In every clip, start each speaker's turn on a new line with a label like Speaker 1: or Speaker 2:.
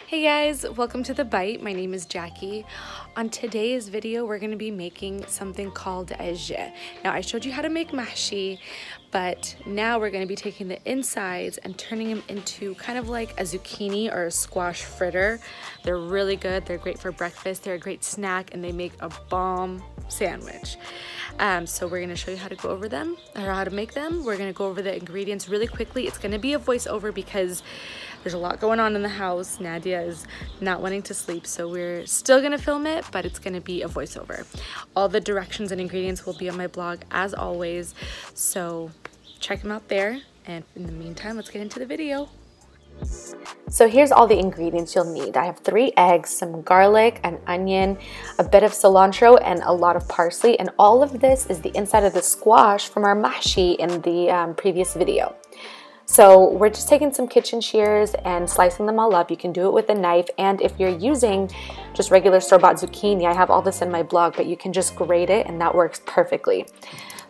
Speaker 1: Hey guys, welcome to The Bite. My name is Jackie. On today's video, we're going to be making something called Ijjeh. Now, I showed you how to make Mahshi, but now we're going to be taking the insides and turning them into kind of like a zucchini or a squash fritter. They're really good. They're great for breakfast. They're a great snack, and they make a bomb sandwich. So we're going to show you how to go over them, or how to make them. We're going to go over the ingredients really quickly. It's going to be a voiceover because there's a lot going on in the house. Nadia is not wanting to sleep, so we're still gonna film it, but it's gonna be a voiceover. All the directions and ingredients will be on my blog as always, so check them out there. And in the meantime, let's get into the video. So here's all the ingredients you'll need. I have 3 eggs, some garlic, an onion, a bit of cilantro, and a lot of parsley. And all of this is the inside of the squash from our mahshi in the previous video. So we're just taking some kitchen shears and slicing them all up. You can do it with a knife, and if you're using just regular store-bought zucchini, I have all this in my blog, but you can just grate it and that works perfectly.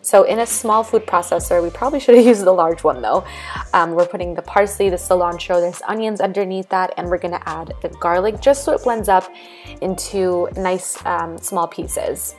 Speaker 1: So in a small food processor, we probably should have used the large one though. We're putting the parsley, the cilantro, there's onions underneath that, and we're gonna add the garlic just so it blends up into nice small pieces.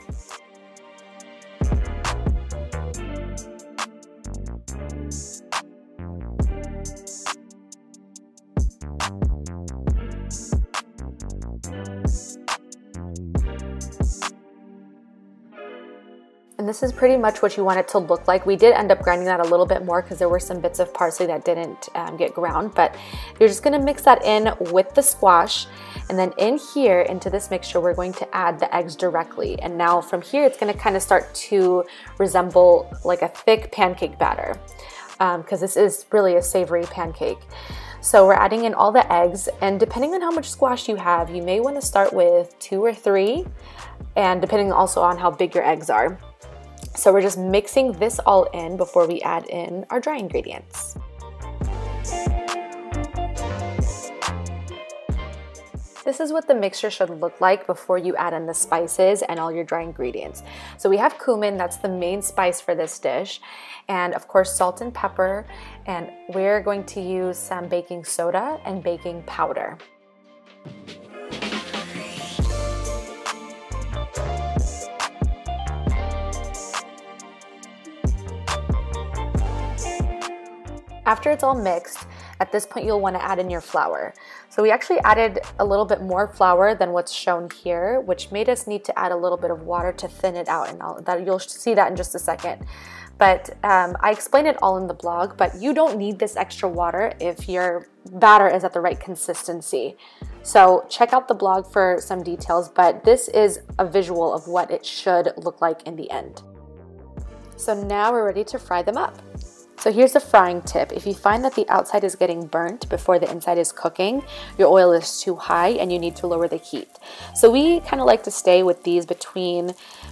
Speaker 1: And this is pretty much what you want it to look like. We did end up grinding that a little bit more because there were some bits of parsley that didn't get ground, but you're just gonna mix that in with the squash. And then in here, into this mixture, we're going to add the eggs directly. And now from here, it's gonna kind of start to resemble like a thick pancake batter because this is really a savory pancake. So we're adding in all the eggs, and depending on how much squash you have, you may wanna start with 2 or 3, and depending also on how big your eggs are. So we're just mixing this all in before we add in our dry ingredients. This is what the mixture should look like before you add in the spices and all your dry ingredients. So we have cumin, that's the main spice for this dish, and of course salt and pepper, and we're going to use some baking soda and baking powder. After it's all mixed, at this point you'll want to add in your flour. So we actually added a little bit more flour than what's shown here, which made us need to add a little bit of water to thin it out, and you'll see that in just a second. But I explain it all in the blog, but you don't need this extra water if your batter is at the right consistency. So check out the blog for some details, but this is a visual of what it should look like in the end. So now we're ready to fry them up. So here's a frying tip. If you find that the outside is getting burnt before the inside is cooking, your oil is too high and you need to lower the heat. So we kind of like to stay with these between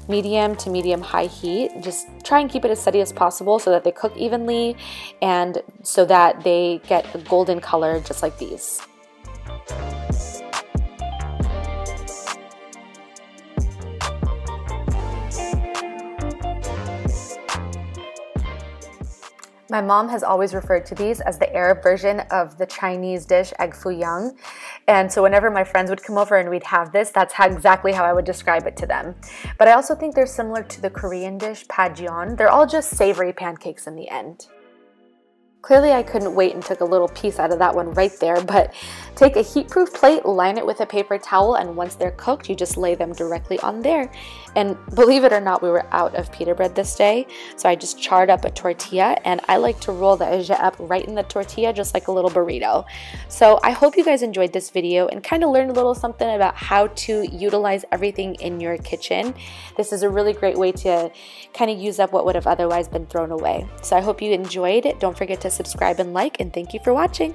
Speaker 1: medium to medium high heat. Just try and keep it as steady as possible so that they cook evenly and so that they get a golden color just like these. My mom has always referred to these as the Arab version of the Chinese dish egg foo young. And so whenever my friends would come over and we'd have this, that's exactly how I would describe it to them. But I also think they're similar to the Korean dish pajeon. They're all just savory pancakes in the end. Clearly I couldn't wait and took a little piece out of that one right there, but take a heat-proof plate, line it with a paper towel, and once they're cooked, you just lay them directly on there. And believe it or not, we were out of pita bread this day, so I just charred up a tortilla, and I like to roll the Ijjeh up right in the tortilla, just like a little burrito. So I hope you guys enjoyed this video and kind of learned a little something about how to utilize everything in your kitchen. This is a really great way to kind of use up what would have otherwise been thrown away. So I hope you enjoyed it. Don't forget to subscribe and like, and thank you for watching.